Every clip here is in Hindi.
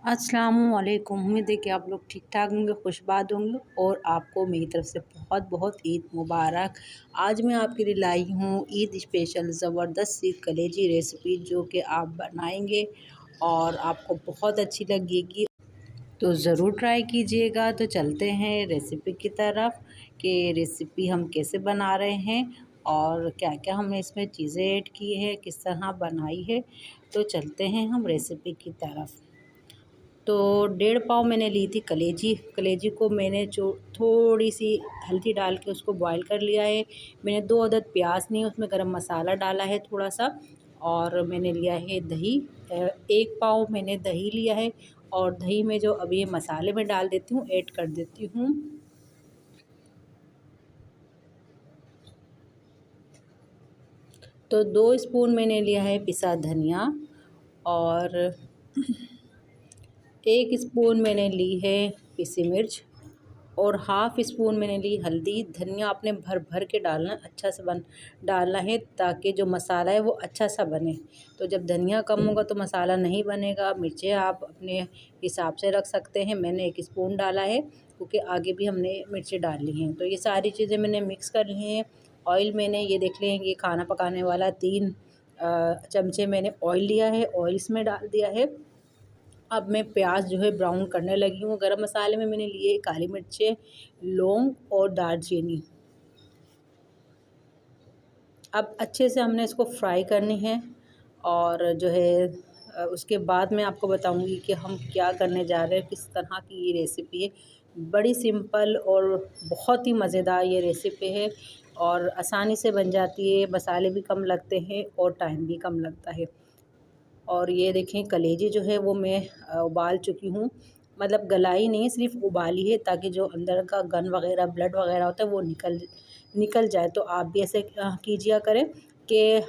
अस्सलामुअलैकुम। उम्मीद है कि आप लोग ठीक ठाक होंगे, खुशबाद होंगे और आपको मेरी तरफ से बहुत बहुत ईद मुबारक। आज मैं आपके लिए लाई हूँ ईद स्पेशल ज़बरदस्त सी कलेजी रेसिपी, जो कि आप बनाएंगे और आपको बहुत अच्छी लगेगी। तो ज़रूर ट्राई कीजिएगा। तो चलते हैं रेसिपी की तरफ कि रेसिपी हम कैसे बना रहे हैं और क्या क्या हमने इसमें चीज़ें ऐड की है, किस तरह बनाई है। तो चलते हैं हम रेसिपी की तरफ। तो 1.5 पाव मैंने ली थी कलेजी। कलेजी को मैंने जो थोड़ी सी हल्दी डाल के उसको बॉईल कर लिया है। मैंने 2 अदद प्याज लिए, उसमें गरम मसाला डाला है थोड़ा सा, और मैंने लिया है दही। 1 पाव मैंने दही लिया है और दही में जो अभी ये मसाले में डाल देती हूँ, ऐड कर देती हूँ। तो 2 स्पून मैंने लिया है पिसा धनिया और 1 स्पून मैंने ली है पिसी मिर्च और हाफ़ स्पून मैंने ली हल्दी। धनिया आपने भर भर के डालना, अच्छा से डालना है, ताकि जो मसाला है वो अच्छा सा बने। तो जब धनिया कम होगा तो मसाला नहीं बनेगा। मिर्चें आप अपने हिसाब से रख सकते हैं, मैंने 1 स्पून डाला है क्योंकि आगे भी हमने मिर्चें डाली हैं। तो ये सारी चीज़ें मैंने मिक्स कर ली हैं। ऑयल मैंने ये देख लें, ये खाना पकाने वाला 3 चमचे मैंने ऑयल लिया है, ऑयल इसमें डाल दिया है। अब मैं प्याज जो है ब्राउन करने लगी हूँ। गरम मसाले में मैंने लिए काली मिर्चें, लौंग और दालचीनी। अब अच्छे से हमने इसको फ्राई करनी है और जो है उसके बाद मैं आपको बताऊंगी कि हम क्या करने जा रहे हैं, किस तरह की ये रेसिपी है। बड़ी सिंपल और बहुत ही मज़ेदार ये रेसिपी है और आसानी से बन जाती है। मसाले भी कम लगते हैं और टाइम भी कम लगता है। और ये देखें कलेजी जो है वो मैं उबाल चुकी हूँ, मतलब गलाई नहीं, सिर्फ उबाली है, ताकि जो अंदर का गन वगैरह ब्लड वगैरह होता है वो निकल जाए। तो आप भी ऐसे कीजिए करें कि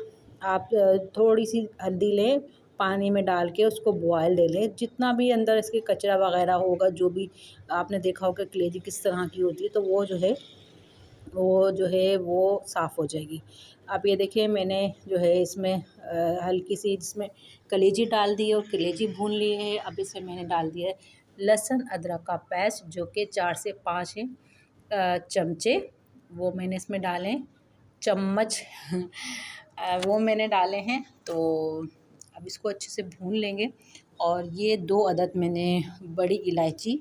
आप थोड़ी सी हल्दी लें, पानी में डाल के उसको बॉयल दे लें। जितना भी अंदर इसके कचरा वगैरह होगा, जो भी आपने देखा होगा कलेजी किस तरह की होती है, तो वो जो है वो साफ़ हो जाएगी। अब ये देखिए मैंने जो है इसमें हल्की सी इसमें कलेजी डाल दी है और कलेजी भून लिए है। अब इसमें मैंने डाल दिया है लहसुन अदरक का पेस्ट, जो कि 4 से 5 है चमचे, वो मैंने इसमें डाले, चम्मच वो मैंने डाले हैं। तो अब इसको अच्छे से भून लेंगे। और ये 2 अदद मैंने बड़ी इलायची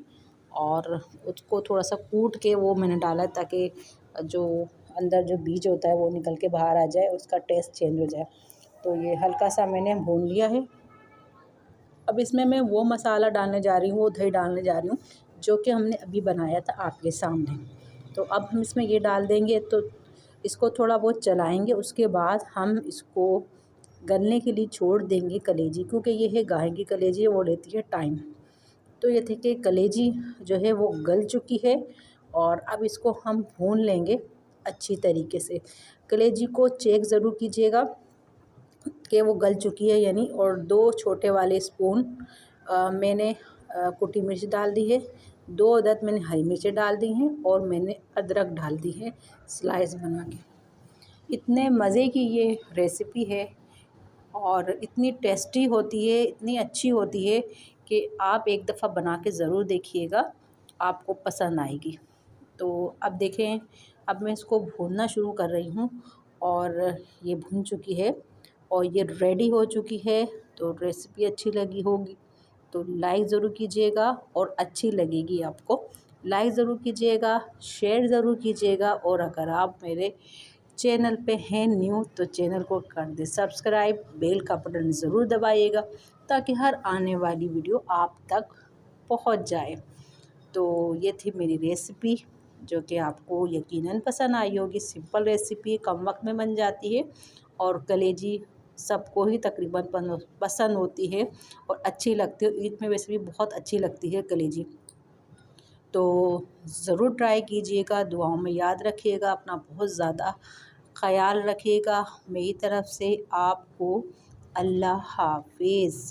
और उसको थोड़ा सा कूट के वो मैंने डाला, ताकि जो अंदर जो बीज होता है वो निकल के बाहर आ जाए, उसका टेस्ट चेंज हो जाए। तो ये हल्का सा मैंने भून लिया है। अब इसमें मैं वो मसाला डालने जा रही हूँ, वो दही डालने जा रही हूँ जो कि हमने अभी बनाया था आपके सामने। तो अब हम इसमें ये डाल देंगे, तो इसको थोड़ा बहुत चलाएँगे। उसके बाद हम इसको गलने के लिए छोड़ देंगे कलेजी, क्योंकि ये है गाय की कलेजी, वो लेती है टाइम। तो ये देखिए कलेजी जो है वो गल चुकी है और अब इसको हम भून लेंगे अच्छी तरीके से। कलेजी को चेक ज़रूर कीजिएगा कि वो गल चुकी है यानी। और 2 छोटे वाले स्पून मैंने कुटी मिर्च डाल दी है, 2 अदद मैंने हरी मिर्चें डाल दी हैं और मैंने अदरक डाल दी है स्लाइस बना के। इतने मज़े की ये रेसिपी है और इतनी टेस्टी होती है, इतनी अच्छी होती है कि आप एक दफ़ा बना के ज़रूर देखिएगा, आपको पसंद आएगी। तो अब देखें, अब मैं इसको भूनना शुरू कर रही हूँ और ये भून चुकी है और ये रेडी हो चुकी है। तो रेसिपी अच्छी लगी होगी तो लाइक ज़रूर कीजिएगा, और अच्छी लगेगी आपको लाइक ज़रूर कीजिएगा, शेयर ज़रूर कीजिएगा। और अगर आप मेरे चैनल पे हैं न्यू तो चैनल को कर दें सब्सक्राइब, बेल का बटन ज़रूर दबाइएगा, ताकि हर आने वाली वीडियो आप तक पहुंच जाए। तो ये थी मेरी रेसिपी, जो कि आपको यकीनन पसंद आई होगी। सिंपल रेसिपी, कम वक्त में बन जाती है और कलेजी सबको ही तकरीबन पसंद होती है और अच्छी लगती है। ईद में वैसे भी बहुत अच्छी लगती है कलेजी। तो ज़रूर ट्राई कीजिएगा, दुआओं में याद रखिएगा, अपना बहुत ज़्यादा ख़याल रखिएगा। मेरी तरफ़ से आपको अल्लाह हाफ़िज़।